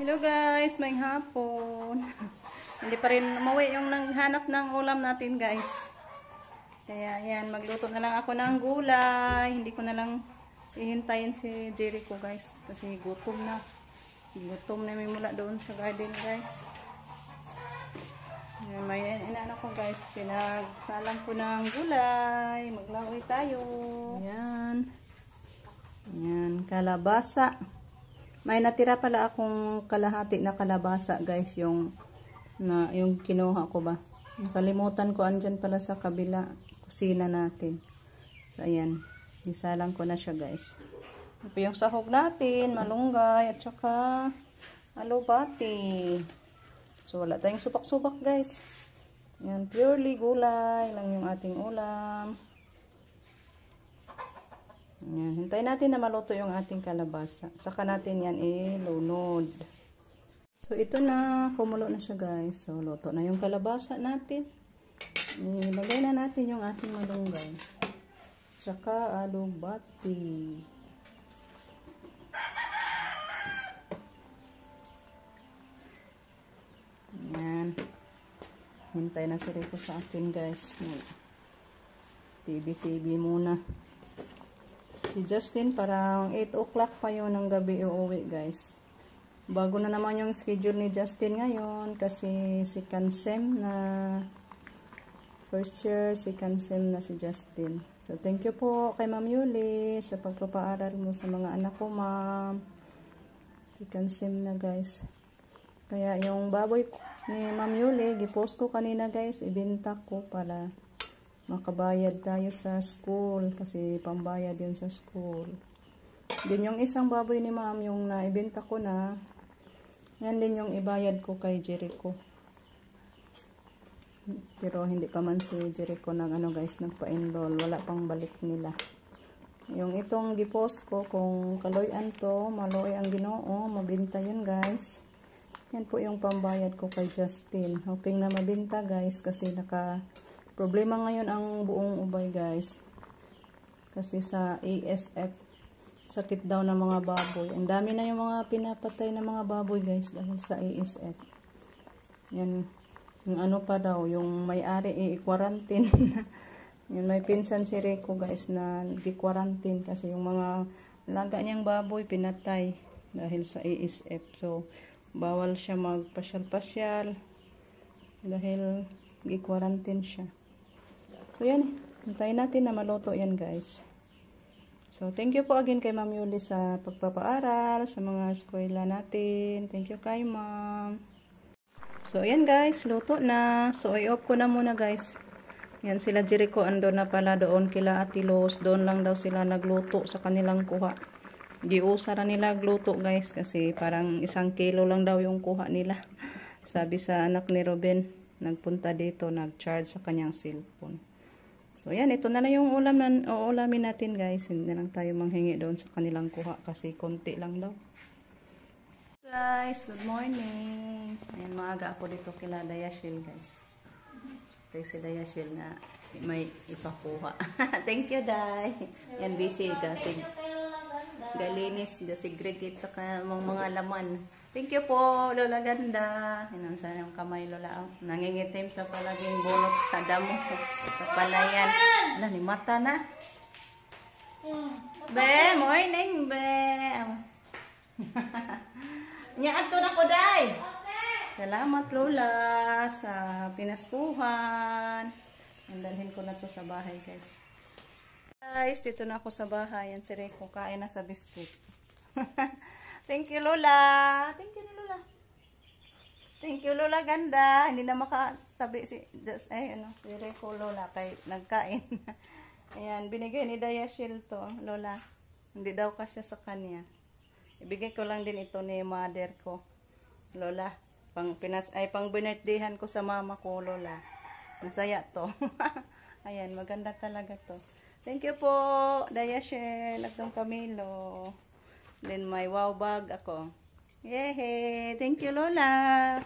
Hello guys, may hapon. Hindi pa rin umuwi yung naghanap ng ulam natin guys. Kaya yan, magluto na lang ako ng gulay. Hindi ko na lang ihintayin si Jericho guys. Kasi gutom na. Gutom na may mula doon sa garden guys. Yan, may inaano ko guys. Pinagsalang ko ng gulay. Maglaway tayo. Yan. Yan, kalabasa. May natira pala akong kalahati na kalabasa guys, yung kinuha ko ba. Nakalimutan ko, andyan pala sa kabila kusina natin. So ayan, isalang ko na siya guys. Ito yung sahog natin, malunggay at saka alubati. So wala tayong supak-supak guys. Yan, purely gulay lang yung ating ulam. Ayan, hintayin natin na maluto yung ating kalabasa. Saka natin yan ilunod. So, ito na. Kumulo na siya guys. So, luto na yung kalabasa natin. Ilagay na natin yung ating malunggay. Saka alubati. Ayan. Hintay na si Rico sa akin guys. TV muna. Si Justin parang 8 o'clock pa yun ng gabi uuwi guys. Bago na naman yung schedule ni Justin ngayon kasi second sem na first year, second sem na si Justin. So thank you po kay Ma'am Yuli sa pagpapaaral mo sa mga anak ko ma'am. Second sem na guys. Kaya yung baboy ni Ma'am Yuli, gipost ko kanina guys, ibenta ko para makabayad tayo sa school kasi pambayad yun sa school. Din yung isang baboy ni ma'am yung naibenta ko na, yan din yung ibayad ko kay Jericho. Pero hindi pa man si Jericho ng guys, nagpa-enroll, wala pang balik nila. Yung itong gipost ko, kung kaloyan to, maloy ang Ginoo, mabenta yun guys. Yan po yung pambayad ko kay Justin. Hoping na mabenta guys kasi problema ngayon ang buong ubay guys. Kasi sa ASF, sakit daw ng mga baboy. Ang dami na yung mga pinapatay na mga baboy guys dahil sa ASF. Yan, yung ano pa daw, yung may-ari i-quarantine. Yun, may pinsan si Rico guys na di-quarantine kasi yung mga laga niyang baboy pinatay dahil sa ASF. So, bawal siya magpasyal-pasyal dahil i-quarantine siya. So, yan. Hintayin natin na maluto yan, guys. So, thank you po again kay Ma'am Yuli sa pagpapaaral, sa mga eskwela natin. Thank you kay Ma'am. So, yan, guys. Luto na. So, i-off ko na muna, guys. Yan, sila Jericho ando na pala doon kila Ate Los. Doon lang daw sila nagluto sa kanilang kuha. Di usara nila gluto, guys. Kasi parang 1 kilo lang daw yung kuha nila. Sabi sa anak ni Ruben, nagpunta dito, nag-charge sa kanyang cellphone. So, yan. Ito na lang yung uulamin natin, guys. Hindi na lang tayo manghingi doon sa kanilang kuha kasi konti lang daw. Guys, good morning. Ayan, maaga ako dito kila Dayashil, guys. Kaya si Dayashil na may ipakuha. Thank you, Day. Yan, busy kasi galinis, segregate sa mga laman. Thank you po, Lola Ganda. Inansa yung kamay, Lola. Nangingitim sa palaging bunot sa damo. Sa palayan. Ala, ni mata na. Be, morning, be. Nyaad to na ko, Day. Salamat, Lola, sa pinastuhan. Andalhin ko na to sa bahay, guys. Guys, dito na ako sa bahay. Yan si Rico, kain na sa biscuit. Thank you, Lola. Thank you, Lola. Thank you, Lola Ganda. Hindi na makatabi si Rico, Lola, kay nagkain. Ayan, binigay ni Dayashil to, Lola. Hindi daw kasya sa kanya. Ibigay ko lang din ito ni mother ko, Lola. Pang birthdayhan ko sa mama ko, Lola. Masaya to. Ayan, maganda talaga to. Thank you po, Dayashil, at ng Camilo. Then may wow bag ako. Yehey! Thank you, Lola!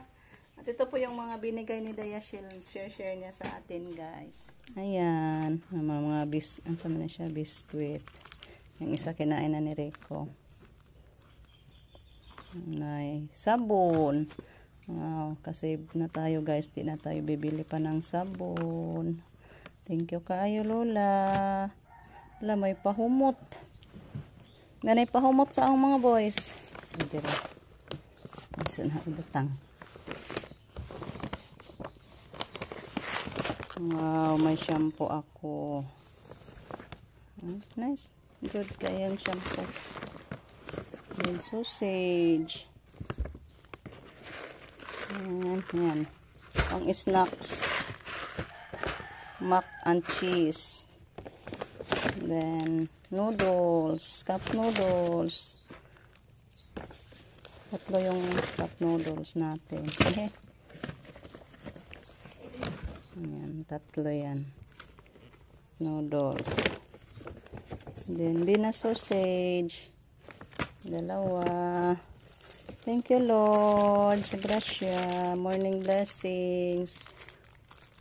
At ito po yung mga binigay ni Dayashil. Share niya sa atin, guys. Ayan. Mga biscuit. Yung isa kinain na ni Rico. May sabon. Wow, kasi na tayo guys, di na tayo bibili pa ng sabon. Thank you kaayo Lola. Wala, may pahumot. Ganay pahumot sa ang mga boys. Dire. Isa na ibutang. Wow, may shampoo ako. Nice. Good kayang shampoo. Then sausage. Yan. Ang snacks. Mac and cheese. Then noodles. Cup noodles. Tatlo yung cup noodles natin. Ayan, tatlo yan. Noodles. Then, bina sausage. Dalawa. Thank you, Lord. Sa grasya. Morning blessings.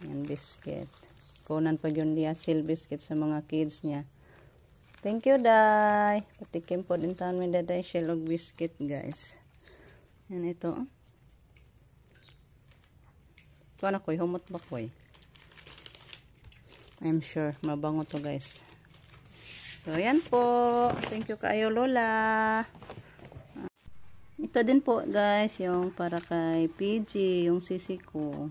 Ayan, biscuit. Kunan pa yun niya, sil biscuit sa mga kids niya. Thank you, Day. Patikim po din taon may daday shell og biscuit, guys. Yan, ito. Ito na ko'y, humot ba ko'y? I'm sure, mabango to guys. So, ayan po. Thank you kaayo Lola. Ito din po guys, yung para kay PG, yung sisi ko.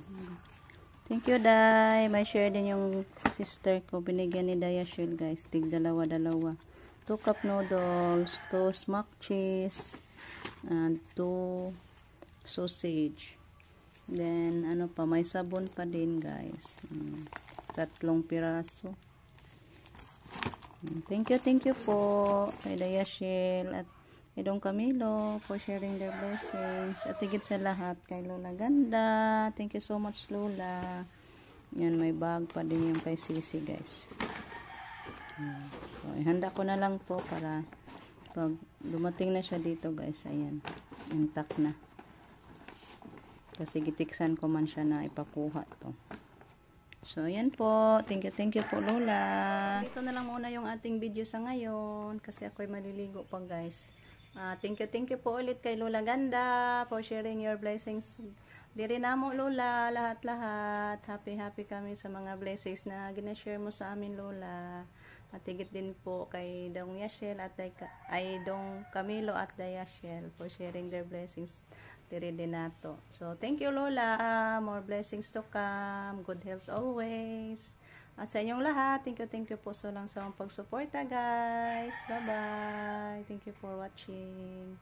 Thank you, Day. May share din yung sister ko. Binigyan ni Daya Shell guys. Tig dalawa-dalawa. 2 cup noodles, 2 smack cheese, and 2 sausage. Then, ano pa, may sabon pa din guys. 3 piraso. Thank you po kay Daya Shell at Idong Camilo for sharing their blessings. At higit sa lahat kay Lola Ganda. Thank you so much Lola. Yan, may bag pa din yung kay Sisi guys. So, ihanda ko na lang po para pag dumating na siya dito guys, ayan, intact na. Kasi gitiksan ko man siya na ipakuha to. So, ayan po. Thank you po, Lola. Dito na lang muna yung ating video sa ngayon. Kasi ako'y maliligo pa, guys. Thank you po ulit kay Lola Ganda for sharing your blessings. Diri na mo, Lola. Lahat-lahat. Happy kami sa mga blessings na ginashare mo sa amin, Lola. At higit din po kay Dong Yashel at ay Dong Camilo at Dayashel for sharing their blessings. Diri din nato. So, thank you Lola. More blessings to come. Good health always. At sa inyong lahat, thank you po so lang sa pagsuporta guys. Bye-bye. Thank you for watching.